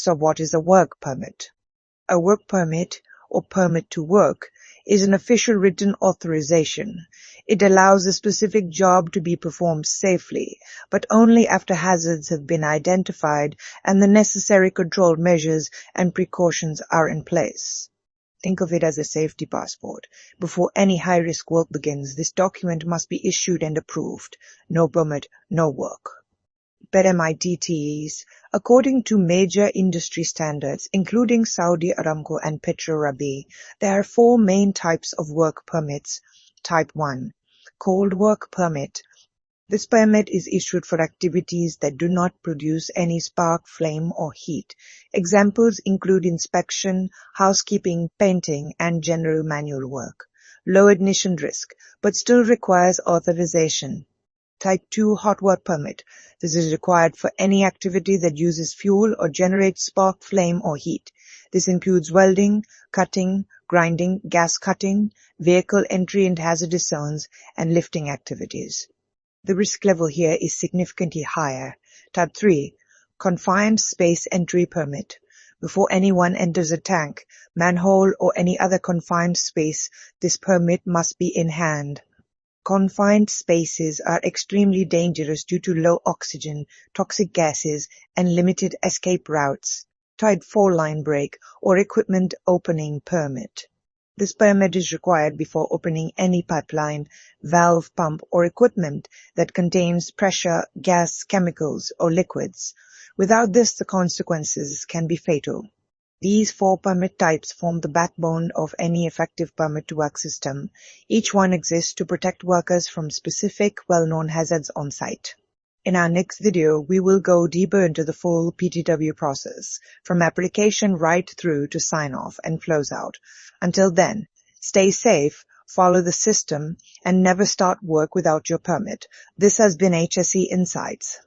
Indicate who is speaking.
Speaker 1: So what is a work permit? A work permit, or permit to work, is an official written authorization. It allows a specific job to be performed safely, but only after hazards have been identified and the necessary control measures and precautions are in place. Think of it as a safety passport. Before any high-risk work begins, this document must be issued and approved. No permit, no work. PTWs, according to major industry standards, including Saudi Aramco and Petro Rabigh, there are 4 main types of work permits. Type 1. Cold work permit. This permit is issued for activities that do not produce any spark, flame, or heat. Examples include inspection, housekeeping, painting, and general manual work. Low ignition risk, but still requires authorization. Type 2 hot work permit. This is required for any activity that uses fuel or generates spark, flame, or heat. This includes welding, cutting, grinding, gas cutting, vehicle entry into hazardous zones, and lifting activities. The risk level here is significantly higher. Type 3. Confined space entry permit. Before anyone enters a tank, manhole, or any other confined space, this permit must be in hand. Confined spaces are extremely dangerous due to low oxygen, toxic gases, and limited escape routes. Type 4 line break or equipment opening permit. This permit is required before opening any pipeline, valve, pump, or equipment that contains pressure, gas, chemicals, or liquids. Without this, the consequences can be fatal. These 4 permit types form the backbone of any effective permit to work system. Each one exists to protect workers from specific, well-known hazards on site. In our next video, we will go deeper into the full PTW process, from application right through to sign-off and close-out. Until then, stay safe, follow the system, and never start work without your permit. This has been HSE Insights.